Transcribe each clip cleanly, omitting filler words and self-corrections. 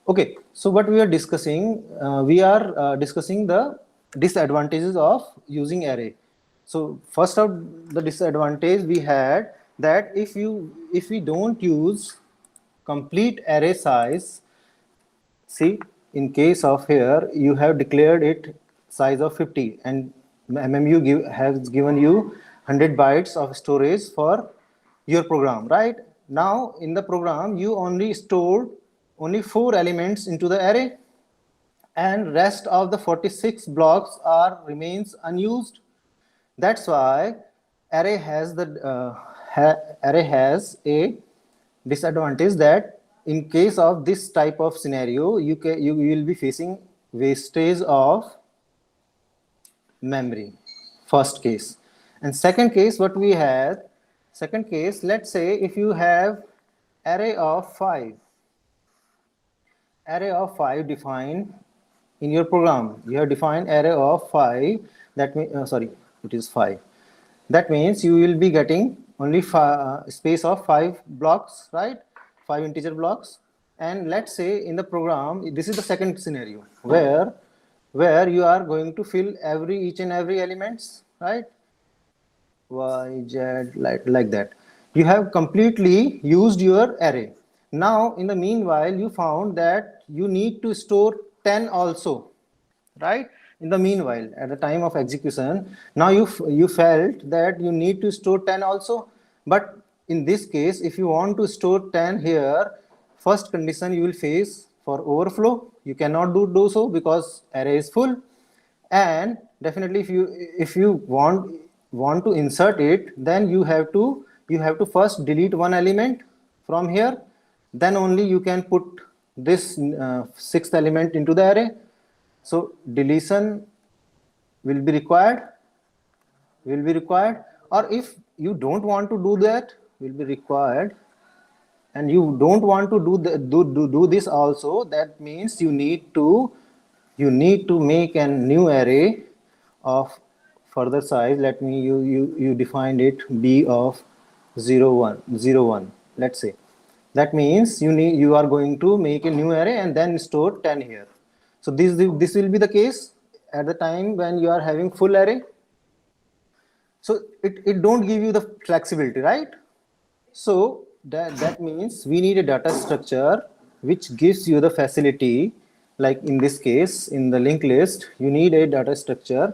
Okay, so what we are discussing the disadvantages of using array. So first of the disadvantage we had, that if we don't use complete array size, see, in case of here, you have declared it size of 50, and has given you 100 bytes of storage for your program, right? Now, in the program, you only stored only 4 elements into the array, and rest of the 46 blocks are remains unused. That's why array has array has a disadvantage, that in case of this type of scenario, you will be facing wastage of memory. First case. And second case, what we have, second case, let's say if you have array of 5, defined in your program, you have defined array of 5, that means sorry, it is 5, that means you will be getting only space of 5 blocks, right? 5 integer blocks. And let's say in the program, this is the second scenario where you are going to fill each and every elements, right? Y, Z, like that. You have completely used your array. Now, in the meanwhile, you found that you need to store 10 also, right? In the meanwhile, at the time of execution, now you felt that you need to store 10 also. But in this case, if you want to store 10 here, first condition you will face for overflow. You cannot do so because array is full. And definitely if you want to insert it, then you have to first delete one element from here, then only you can put this sixth element into the array. So deletion will be required, or if you don't want to do that, will be required, and you don't want to do this also, that means you need to make a new array of further size. Let me you defined it b of 0 1 let's say. That means you are going to make a new array and then store 10 here. So this will be the case at the time when you are having full array. So it don't give you the flexibility, right? So that means we need a data structure which gives you the facility. Like in this case, in the linked list, you need a data structure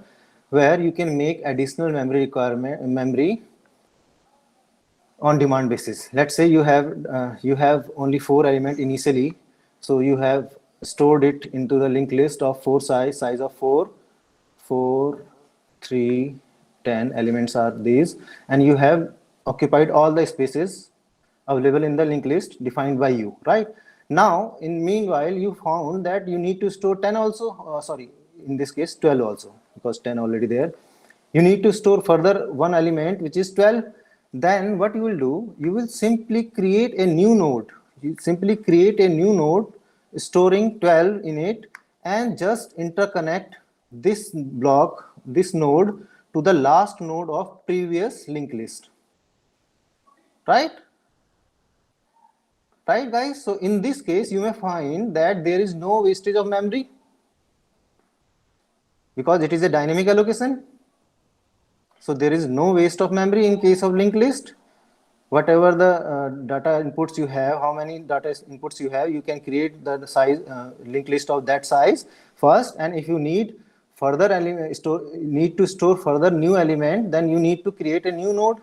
where you can make additional memory on demand basis. Let's say you have only 4 element initially, so you have stored it into the linked list of 4 size of 4, 3, 10 elements are these, and you have occupied all the spaces available in the linked list defined by you, right? Now, in meanwhile, you found that you need to store 10 also, sorry, in this case 12 also, because 10 already there. You need to store further one element which is 12. Then what you will do, you will simply create a new node. You simply create a new node storing 12 in it, and just interconnect this node to the last node of previous linked list, right? Right, guys? So in this case, you may find that there is no wastage of memory because it is a dynamic allocation. So there is no waste of memory in case of linked list. Whatever the data inputs you have, how many data inputs you have, you can create the size linked list of that size first. And if you need further need to store further new element, then you need to create a new node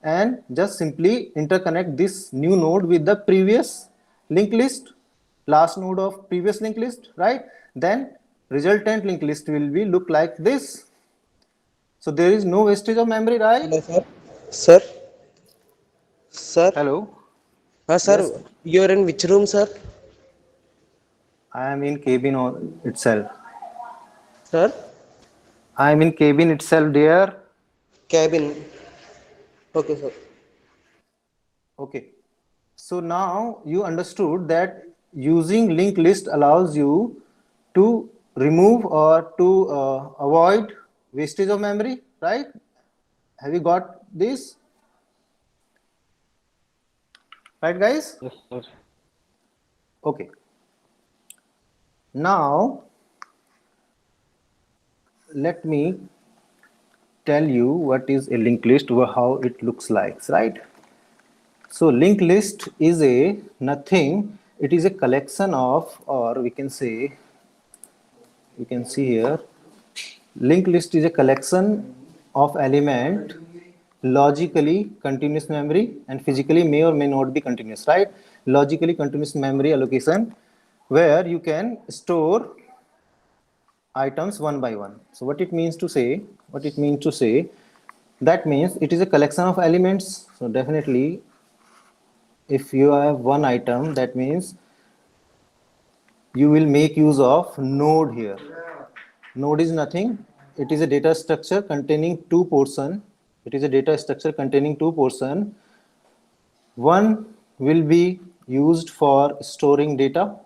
and just simply interconnect this new node with the previous linked list, last node of previous linked list, right? Then resultant linked list will be look like this. So there is no wastage of memory, right? Hello, sir. Sir, sir. Hello. Sir, Yes, you're in which room, sir? I am in cabin itself. Sir, I am in cabin itself, dear. cabin. Okay, sir. Okay. So now you understood that using linked list allows you to remove or to avoid wastage of memory, right? Have you got this? Right, guys? Yes, sir. Okay. Now, let me tell you what is a linked list or how it looks like, right? So linked list is a nothing, it is a collection of, or we can say, you can see here, linked list is a collection of element logically continuous memory and physically may or may not be continuous, right? Logically continuous memory allocation where you can store items one by one. So what it means to say, that means it is a collection of elements. So definitely if you have one item, that means you will make use of node here. Node is nothing. It is a data structure containing two portion. It is a data structure containing two portion. One will be used for storing data.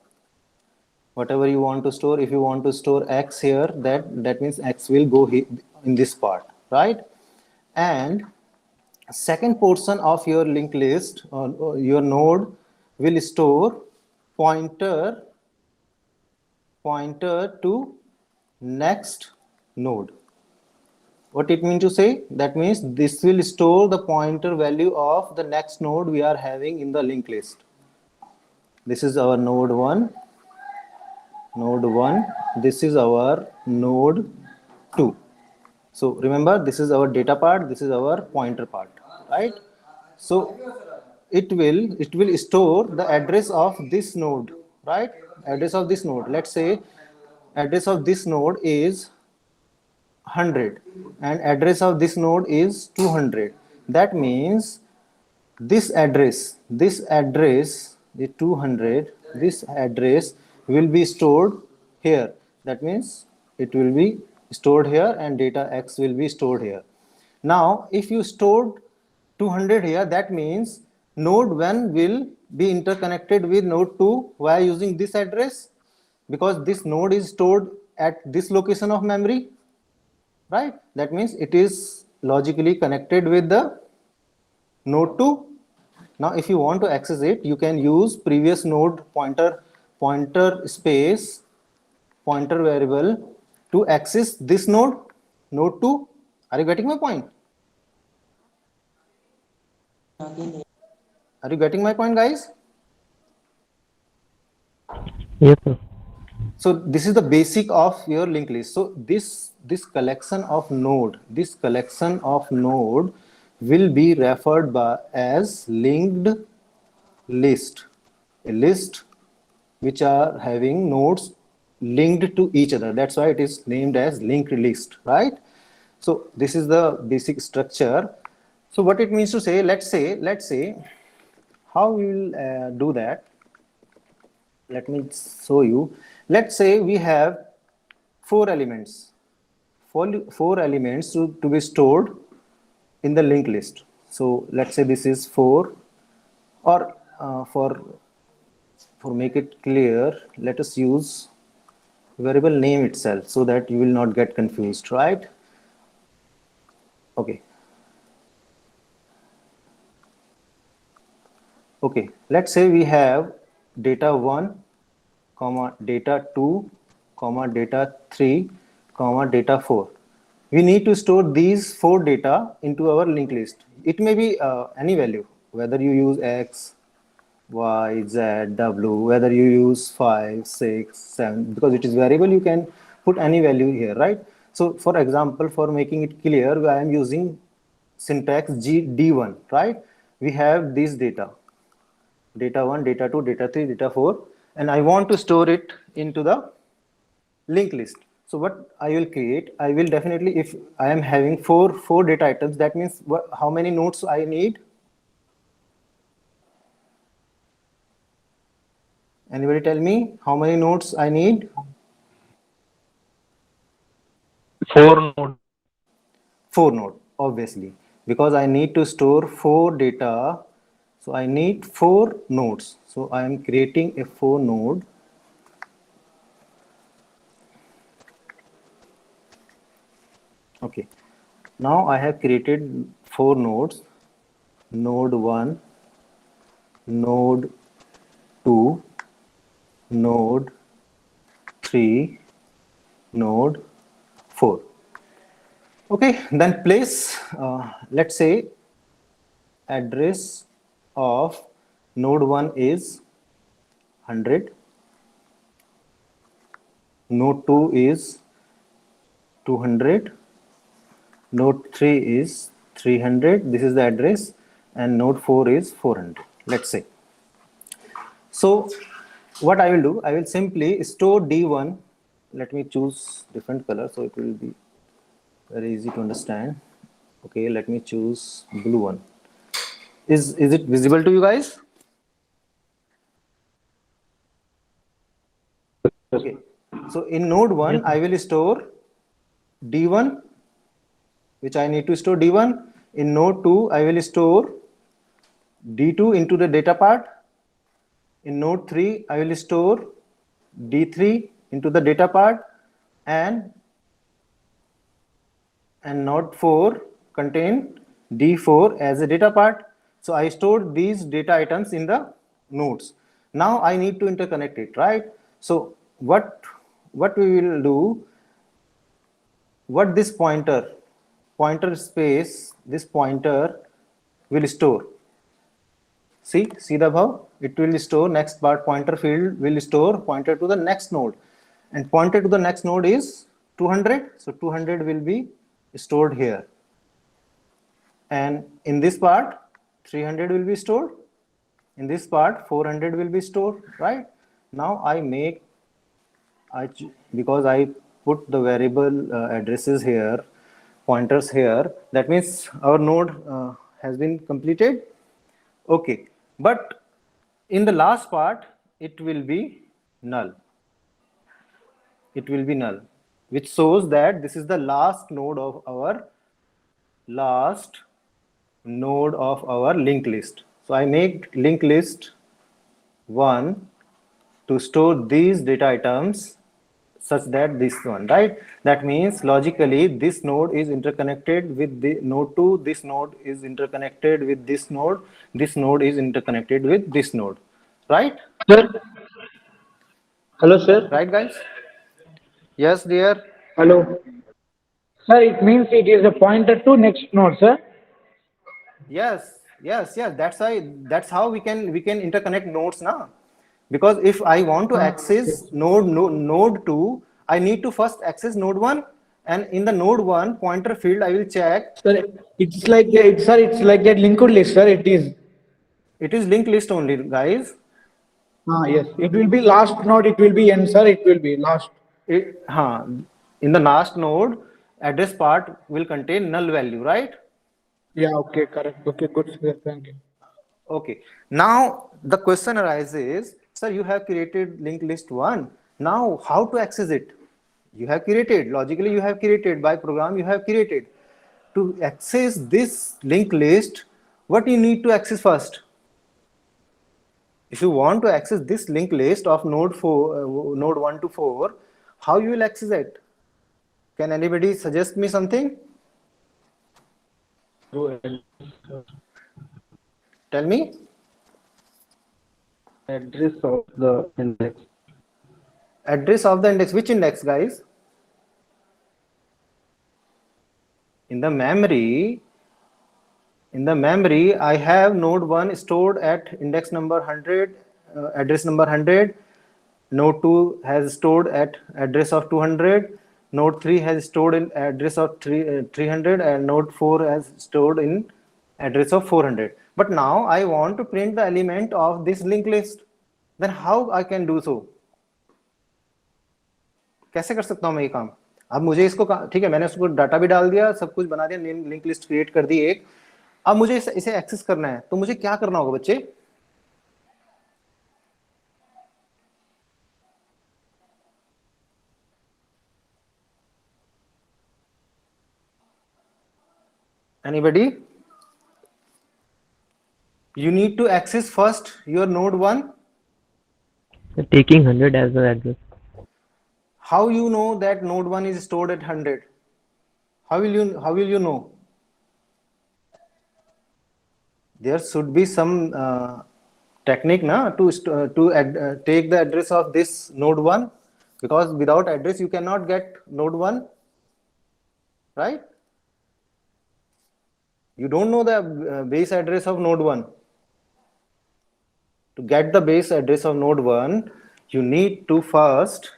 Whatever you want to store, if you want to store X here, that means X will go in this part, right? And second portion of your linked list or your node will store pointer to next node. What it means to say? That means this will store the pointer value of the next node we are having in the linked list. This is our node 1, this is our node 2. So remember, this is our data part, this is our pointer part, right? So it will store the address of this node, right? Address of this node. Let's say address of this node is 100 and address of this node is 200. That means this address the 200, this address will be stored here. That means it will be stored here and data X will be stored here. Now if you stored 200 here, that means node 1 will be interconnected with node 2 via using this address, because this node is stored at this location of memory, right? That means it is logically connected with the node 2. Now if you want to access it, you can use previous node pointer space pointer variable to access this node 2. Are you getting my point? Are you getting my point, guys? Yes, sir. So this is the basic of your linked list. So this collection of node will be referred by as linked list, a list which are having nodes linked to each other. That's why it is named as linked list, right? So this is the basic structure. So what it means to say, let's say how we will do that. Let me show you. Let's say we have four elements, four elements to be stored in the linked list. So let's say this is 4, or for make it clear, let us use variable name itself so that you will not get confused, right? Okay. Okay, let's say we have data 1, comma data 2, comma data 3, comma data 4. We need to store these four data into our linked list. It may be any value, whether you use X, Y, Z, W, whether you use 5, 6, 7, because it is variable, you can put any value here, right? So for example, for making it clear, I am using syntax D1, right? We have this data 1, data 2, data 3, data 4, and I want to store it into the linked list. So what I will create, I will definitely, if I am having four data items, that means how many nodes I need? Anybody tell me how many nodes I need? 4 node. 4 node, obviously, because I need to store 4 data. So I need 4 nodes. So I am creating a 4 node. Okay. Now I have created 4 nodes. Node 1, node 2, node 3, node 4. Okay, then place, let's say address of node 1 is 100, node 2 is 200, node 3 is 300, this is the address, and node 4 is 400, let's say. So what I will do, I will simply store D1. Let me choose different color so it will be very easy to understand. Okay, let me choose blue one. Is it visible to you guys? Okay, so in node 1 I will store D1, which I need to store D1. In node 2 I will store D2 into the data part. In node 3 I will store D3 into the data part, and node 4 contain D4 as a data part. So I stored these data items in the nodes. Now I need to interconnect it, right? So what we will do, what this pointer space, this pointer will store. See the above, it will store next part, pointer field will store pointer to the next node, and pointer to the next node is 200. So 200 will be stored here, and in this part 300 will be stored, in this part 400 will be stored, right? Now because I put the variable addresses here, pointers here, that means our node has been completed. Okay, but in the last part it will be null. It will be null, which shows that this is the last node of our linked list. So I make linked list 1 to store these data items such that this one, right? That means logically this node is interconnected with the node 2, this node is interconnected with this node is interconnected with this node, right? Sir, hello, sir. Right, guys? Yes, dear. Hello. Sir, it means it is a pointer to next node, sir. Yes. That's how we can interconnect nodes now. Because if I want to access node 2, I need to first access node 1, and in the node 1 pointer field I will check. Sir, it's like a linked list, sir. It is. It is linked list only, guys. Yes. It will be last node. It will be end, sir. It will be last. In the last node, address part will contain null value, right? Yeah. Okay. Correct. Okay. Good, sir. Thank you. Okay. Now the question arises, sir, you have created linked list 1. Now how to access it? You have created, logically you have created, by program you have created. To access this linked list, what you need to access first? If you want to access this linked list of node 1 to 4, how you will access it? Can anybody suggest me something? Tell me. Address of the index. Address of the index. Which index, guys? In the memory, I have node 1 stored at index number 100, address number 100. Node 2 has stored at address of 200. Node 3 has stored in address of 300, and node 4 has stored in address of 400. But now I want to print the element of this linked list. Then how I can do so? कैसे कर सकता हूं मैं ये काम? अब मुझे इसको, ठीक है, मैंने उसको डाटा भी डाल दिया, सब कुछ बना दिया, लिंक लिस्ट क्रिएट कर दी एक. अब मुझे इसे एक्सेस करना है, तो मुझे क्या करना होगा बच्चे? Anybody? You need to access first your node 1. Taking 100 as the address. How you know that node 1 is stored at 100? How will you know? There should be some technique na take the address of this node 1, because without address you cannot get node 1, right? You don't know the base address of node 1. To get the base address of node 1, you need to first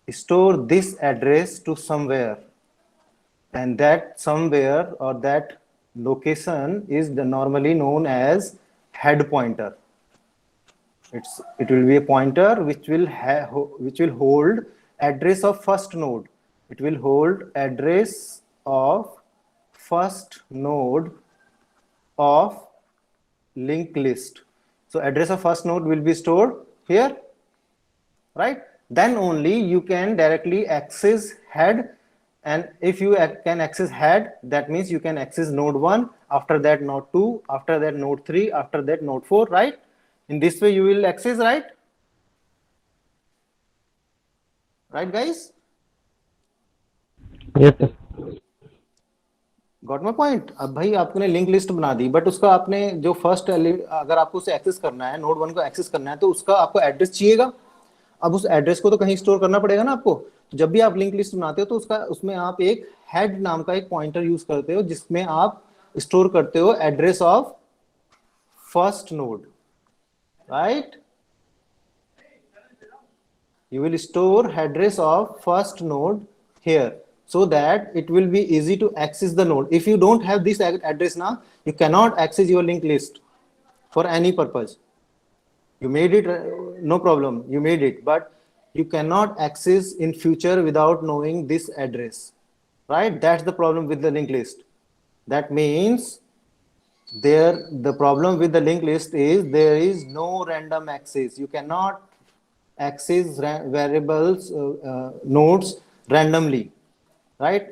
store this address to somewhere, and that somewhere or that location is normally known as head pointer. It will be a pointer which will hold address of first node. It will hold address of first node of linked list. So address of first node will be stored here, right? Then only you can directly access head, and if you can access head, that means you can access node 1, after that node 2, after that node 3, after that node 4, right? In this way you will access, right? Right, guys? Yes, sir. Got my point. अब भाई आपने link list बना दी, but उसका आपने जो first, अगर आपको उसे एक्सेस करना है, नोड 1 को एक्सेस करना है, तो उसका आपको एड्रेस चाहिएगा. अब उस एड्रेस को तो कहीं स्टोर करना पड़ेगा ना आपको. तो जब भी आप लिंक लिस्ट बनाते हो तो उसमें आप एक हेड नाम का एक पॉइंटर यूज करते हो, जिसमें आप स्टोर करते हो address of first node, right? You will store address of first node here, so that it will be easy to access the node. If you don't have this address now, you cannot access your linked list for any purpose. You made it, no problem, you made it, but you cannot access in future without knowing this address, right? That's the problem with the linked list. That means the problem with the linked list is there is no random access. You cannot access variables, nodes randomly, right?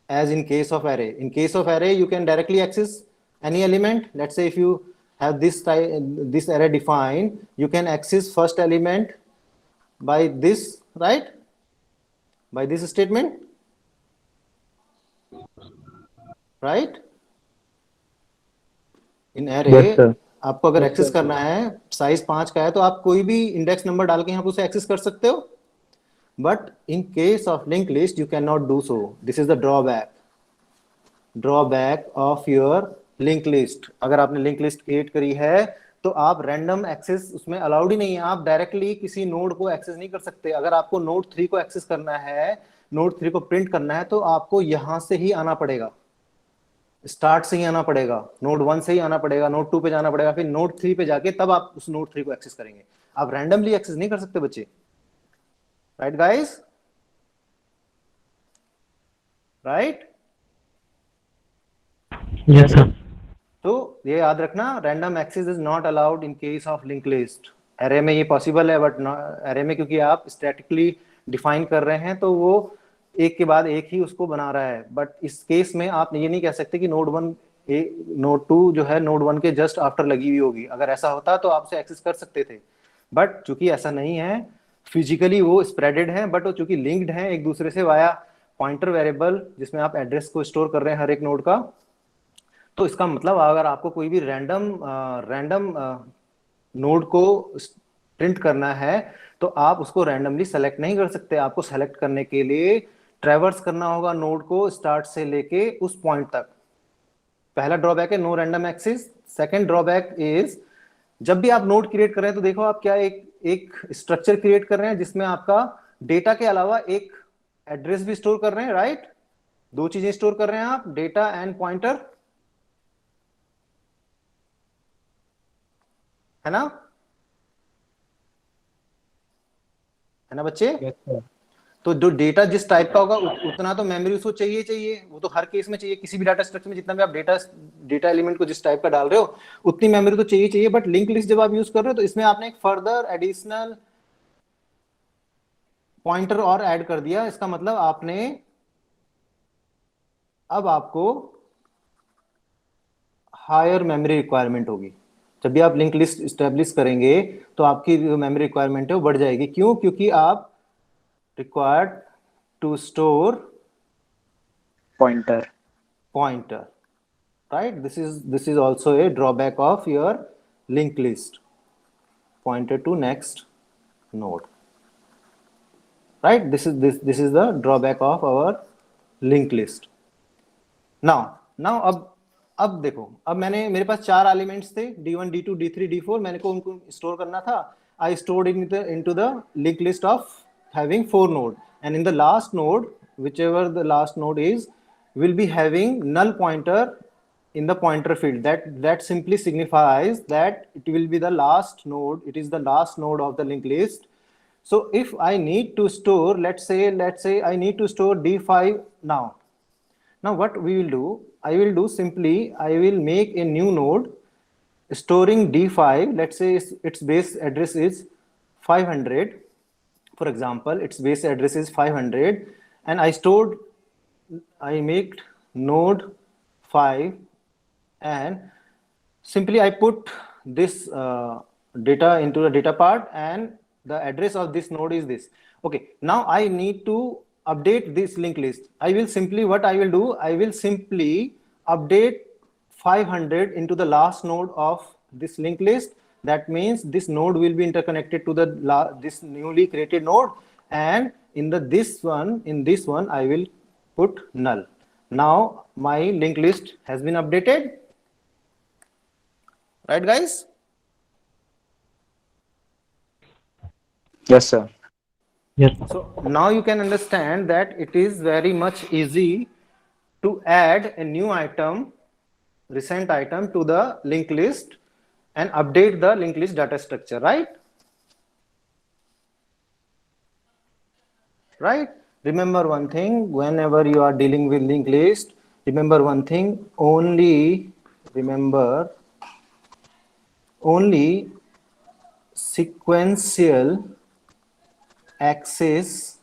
As in case of array. In case of array, you can directly access any element. Let's say if you have this array defined, you can access first element by this, right? By this statement, right? In array, Yes, sir. आपको अगर access करना है, size 5 का है, तो आप कोई भी इंडेक्स नंबर डाल के यहाँ पे उसे एक्सेस कर सकते हो. But in case of link list you can not do so. This is the drawback of your link list. अगर आपने लिंक लिस्ट क्रिएट करी है तो आप रैंडम एक्सेस उसमें अलाउड ही नहीं है. आप डायरेक्टली किसी नोड को एक्सेस नहीं कर सकते. अगर आपको नोड 3 को एक्सेस करना है, नोड 3 को प्रिंट करना है, तो आपको यहां से ही आना पड़ेगा, स्टार्ट से ही आना पड़ेगा, नोड 1 से ही आना पड़ेगा, नोड 2 पे जाना पड़ेगा, फिर नोड 3 पे जाके तब आप उस नोड 3 को एक्सेस करेंगे. आप रैंडमली एक्सेस नहीं कर सकते बच्चे, right guys? Right? Yes, sir. तो ये याद रखना, random access is not allowed in case of link list. Array में ये पॉसिबल है, बट एरे में क्योंकि आप स्टैटिकली डिफाइन कर रहे हैं, तो वो एक के बाद एक ही उसको बना रहा है. बट इस केस में आप ये नहीं कह सकते कि नोड 1 नोड 2 जो है नोड 1 के जस्ट आफ्टर लगी हुई होगी. अगर ऐसा होता तो आप उसे एक्सेस कर सकते थे, बट चूंकि ऐसा नहीं है, फिजिकली वो स्प्रेडेड है, बट वो चूंकि लिंक्ड है एक दूसरे से वाया पॉइंटर वेरिएबल, जिसमें आप एड्रेस को स्टोर कर रहे हैं हर एक नोड का. तो इसका मतलब अगर आपको कोई भी रैंडम नोड को प्रिंट करना है, तो आप उसको रैंडमली सेलेक्ट नहीं कर सकते. आपको सेलेक्ट करने के लिए ट्रैवर्स करना होगा नोड को स्टार्ट से लेके उस पॉइंट तक. पहला ड्रॉबैक है no random access. Second drawback is, जब भी आप नोड क्रिएट कर रहे हैं तो देखो आप क्या एक स्ट्रक्चर क्रिएट कर रहे हैं जिसमें आपका डेटा के अलावा एक एड्रेस भी स्टोर कर रहे हैं, राइट? दो चीजें स्टोर कर रहे हैं आप, डेटा एंड पॉइंटर, है ना? है ना बच्चे? Yes, sir. तो जो डेटा जिस टाइप का होगा उतना तो मेमोरी उसको चाहिए. वो तो हर केस में चाहिए. किसी भी डाटा स्ट्रक्चर में जितना भी आप डेटा एलिमेंट को जिस टाइप का डाल रहे हो उतनी मेमोरी तो चाहिए. बट लिंक लिस्ट जब आप यूज कर रहे हो तो इसमें आपने एक फर्दर एडिशनल पॉइंटर और ऐड कर दिया. इसका मतलब अब आपको हायर मेमोरी रिक्वायरमेंट होगी. जब भी आप लिंक लिस्ट स्टैब्लिश करेंगे तो आपकी जो मेमोरी रिक्वायरमेंट है वो बढ़ जाएगी. क्यों? क्योंकि आप required to store Pointer. right? This is also a drawback of your linked list, pointer to next node, right? This is the drawback of our linked list. now अब देखो, अब मेरे पास 4 एलिमेंट्स थे, d1 d2 d3 d4, मैंने को उनको store करना था. I stored into the linked list of having 4 node, and in the last node, whichever the last node is, will be having null pointer in the pointer field. That simply signifies that it will be the last node. It is the last node of the linked list. So if I need to store, let's say I need to store d5 now. Now what we will do, I will make a new node storing d5. Let's say its base address is 500. For example, its base address is 500, and I make node 5, and simply I put this data into the data part, and the address of this node is this. Okay, now I need to update this linked list. I will simply update 500 into the last node of this linked list. That means this node will be interconnected to this newly created node, and in this one I will put null. Now my linked list has been updated, right guys? Yes, sir. Yes. So now you can understand that it is very much easy to add a new item, recent item, to the linked list and update the linked list data structure, right? Right? Remember one thing, whenever you are dealing with linked list, remember one thing, only sequential access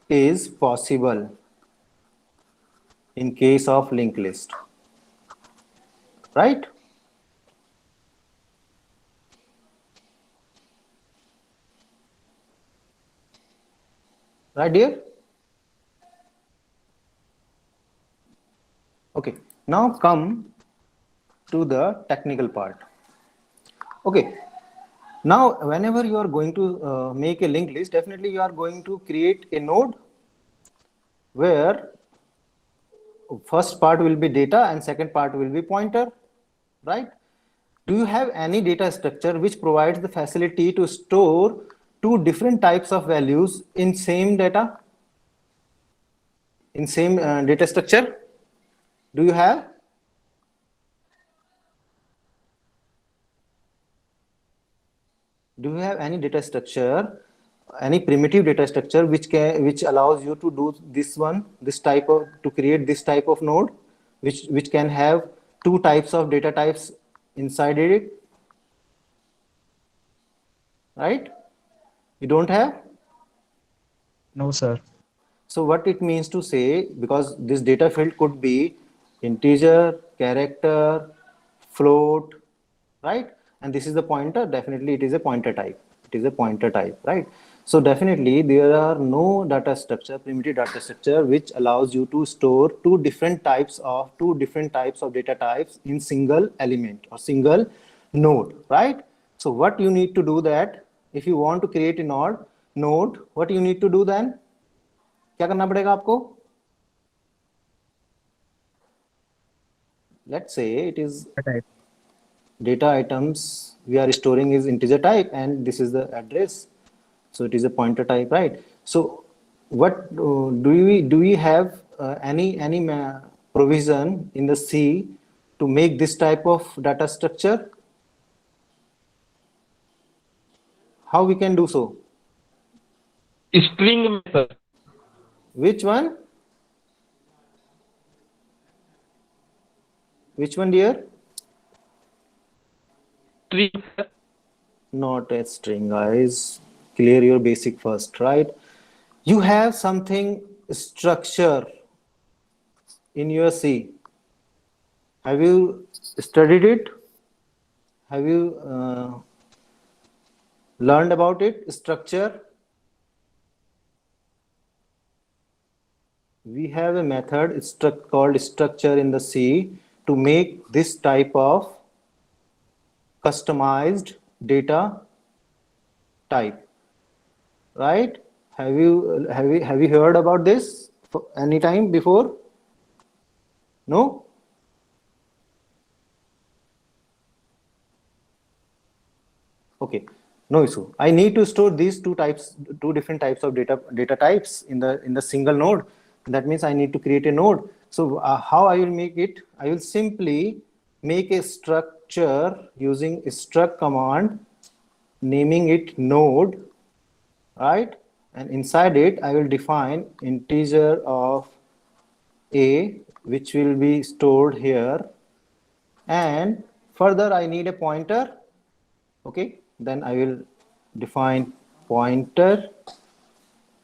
is possible in case of linked list, right? Right, dear? Okay, now come to the technical part. Okay, now whenever you are going to make a linked list, definitely you are going to create a node where first part will be data and second part will be pointer, right? Do you have any data structure which provides the facility to store 2 different types of values in same data, in same data structure? Do you have? Do you have any data structure, any primitive data structure which allows you to do to create this type of node, which can have 2 types of data types inside it, right? You don't have? No, sir. So what it means to say, because this data field could be integer, character, float, right? And this is the pointer, definitely it is a pointer type. It is a pointer type, right? So definitely there are no data structure, primitive data structure, which allows you to store 2 different types of data types in single element or single node, right? So what you need to do, that if you want to create a node, what you need to do then? क्या करना पड़ेगा आपको? Let's say it is data items we are storing is integer type, and this is the address, so it is a pointer type, right? So what do we have any provision in the C to make this type of data structure? How we can do so? String method. Which one? Which one, dear? String. Not a string, guys. Clear your basic first, right? You have something structure in your C. Have you studied it? Have you learned about it? Structure. We have a method called structure in the C to make this type of customized data type, right? Have you heard about this any time before? No? Okay, no issue. I need to store these two different types of data types in the single node. That means I need to create a node. So how I will make it? I will simply make a structure using a struct command, naming it node, right? And inside it, I will define integer of a, which will be stored here. And further, I need a pointer. Okay, then I will define pointer,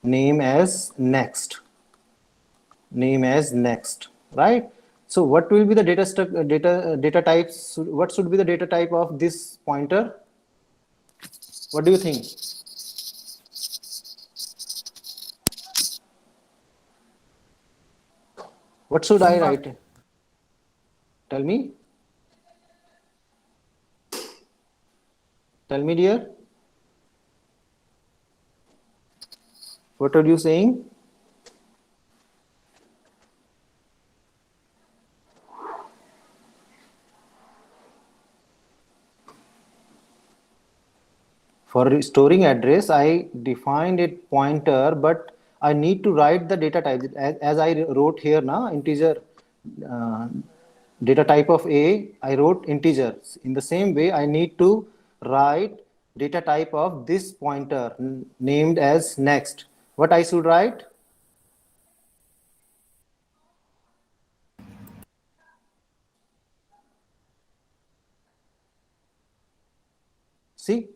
name as next, right? So what will be the data types? What should be the data type of this pointer? What do you think? What should I write? Tell me. Tell me, dear. What are you saying? For storing address, I defined a pointer, but I need to write the data type as I wrote here now, integer data type of A, I wrote integers. In the same way, I need to write data type of this pointer named as next. What I should write? See,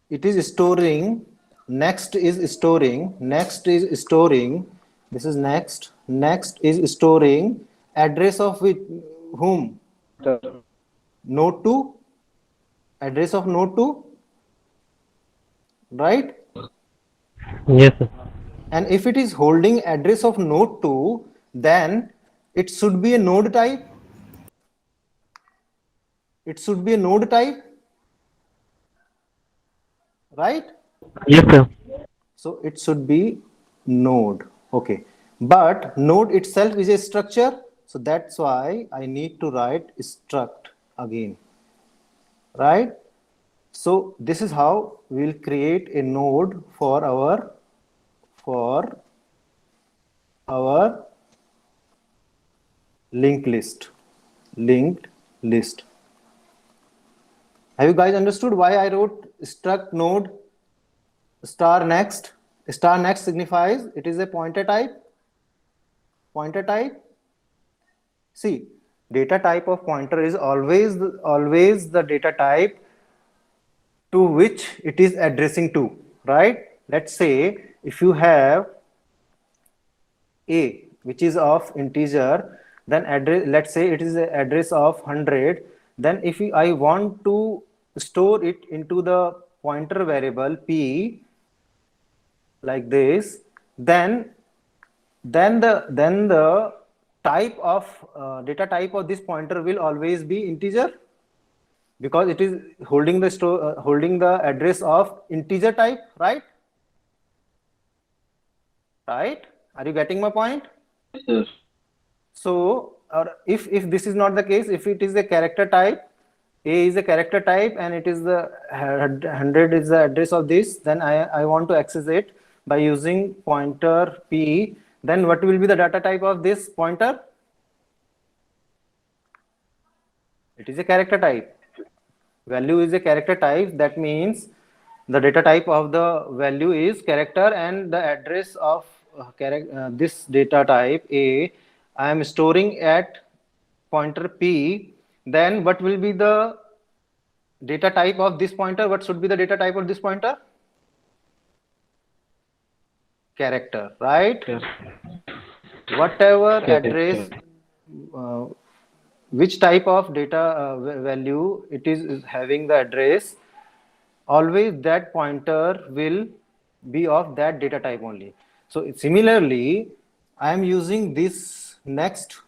it is storing, next is storing, this is next is storing address of whom? Node 2, address of node 2, right? Yes, sir. And if it is holding address of node 2, then it should be a node type. It should be a node type, right? Yes, sir. So it should be node. Okay, but node itself is a structure, so that's why I need to write struct again, right? So this is how we'll create a node for our linked list. Have you guys understood why I wrote struct node star next? Star next signifies it is a pointer type. See, data type of pointer is always the data type to which it is addressing to, right? Let's say if you have A, which is of integer, then address, let's say it is the address of 100, then if I want to store it into the pointer variable P like this, then the type of data type of this pointer will always be integer, because it is holding the address of integer type, right? Are you getting my point? Yes. So, or if this is not the case, if it is a character type, A is a character type and it is the 100 is the address of this, then I want to access it by using pointer P. Then what will be the data type of this pointer? It is a character type. Value is a character type. That means the data type of the value is character, and the address of this data type A I am storing at pointer P. Then what will be the data type of this pointer? What should be the data type of this pointer? Character, right? Yes. Whatever Character. address, which type of data value it is having the address, always that pointer will be of that data type only. So similarly, I am using this next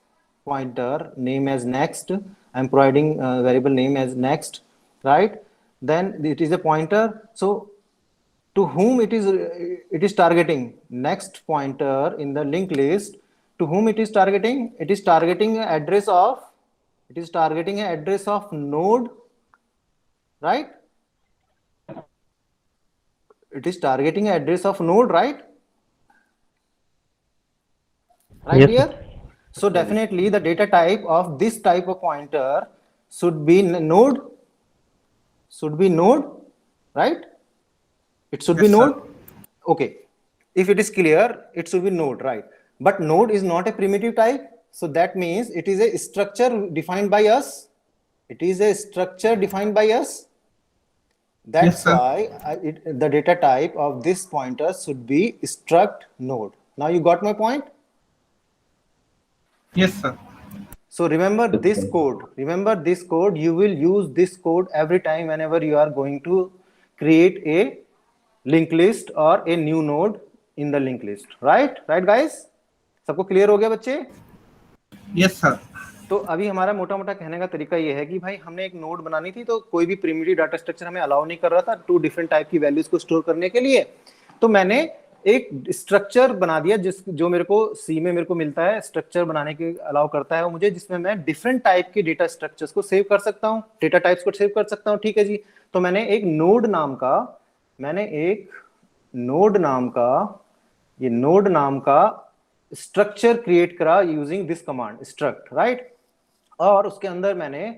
pointer name as next. I am providing variable name as next. right? Then it is a pointer. So to whom it is targeting? Next pointer in the linked list, to whom it is targeting? It is targeting an address of, node, right? It is targeting an address of node, right? Right Yes, here. sir. So definitely the data type of this type of pointer should be node, right? It should be node. Okay. If it is clear, it should be node, right? But node is not a primitive type. So that means it is a structure defined by us. It is a structure defined by us. That's why the data type of this pointer should be struct node. Now you got my point? Yes, sir. So remember this code. You will use this code every time whenever you are going to create a linked list or a new node in the linked list. Right guys? सबको clear हो गया बच्चे? Yes, sir. तो अभी हमारा मोटा मोटा कहने का तरीका ये है कि भाई हमने एक नोड बनानी थी, तो कोई भी प्रिमिटिव डाटा स्ट्रक्चर हमें अलाउ नहीं कर रहा था 2 डिफरेंट टाइप की वैल्यूज को स्टोर करने के लिए। तो मैंने एक स्ट्रक्चर बना दिया जो मेरे को सी में मेरे को मिलता है, स्ट्रक्चर बनाने के अलाउ करता है वो मुझे, जिसमें मैं डिफरेंट टाइप के डेटा स्ट्रक्चर्स को सेव कर सकता हूँ, डेटा टाइप्स को सेव कर सकता हूँ। ठीक है जी। तो मैंने एक नोड नाम का स्ट्रक्चर क्रिएट करा using this command struct, right? और उसके अंदर मैंने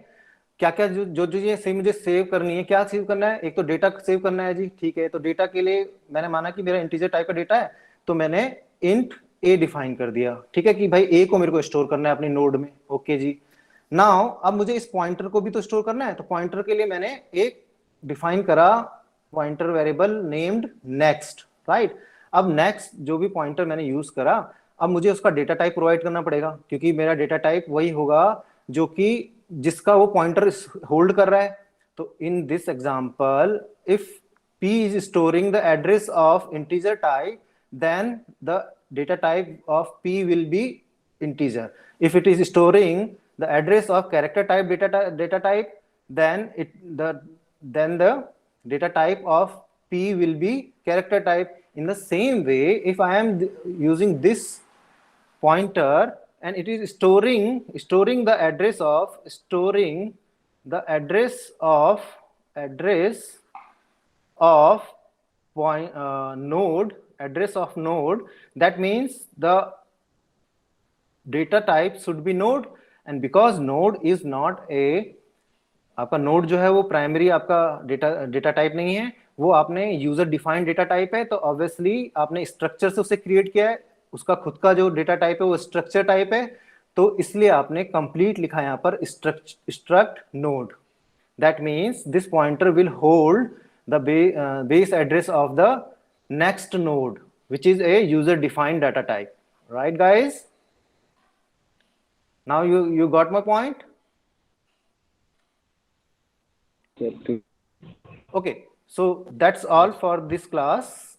क्या क्या जो चीजें मुझे सेव करनी है, क्या सेव करना है? एक तो डेटा सेव करना है जी, ठीक है। तो डेटा के लिए मैंने माना कि मेरा इंटीजर टाइप का डेटा है, तो मैंने इंट ए डिफाइन कर दिया, ठीक है, कि भाई ए को मेरे को स्टोर करना है अपनी नोड में। ओके जी। नाउ अब मुझे इस पॉइंटर को भी तो स्टोर करना है, तो पॉइंटर के लिए मैंने एक डिफाइन करा pointer variable named next, right? अब नेक्स्ट जो भी पॉइंटर मैंने यूज करा, अब मुझे उसका डेटा टाइप प्रोवाइड करना पड़ेगा, क्योंकि मेरा डेटा टाइप वही होगा जो कि जिसका वो पॉइंटर होल्ड कर रहा है। तो in this example, if p is storing the address of integer type, then the data type of p will be integer. If it is storing the address of character type data type, then the data type of p will be character type. In the same way, if I am using this pointer and it is storing the address of node, that means the data type should be node, and because node is not a, आपका node जो है वो primary आपका data type नहीं है, वो आपने user defined data type है, तो ऑब्वियसली आपने स्ट्रक्चर से उसे क्रिएट किया है, उसका खुद का जो डेटा टाइप है वो स्ट्रक्चर टाइप है, तो इसलिए आपने कंप्लीट लिखा है यहाँ पर struct node. That means this pointer will hold the base address of the next node which is a user defined data type, right guys? Now you got my point? Okay, so that's all for this class.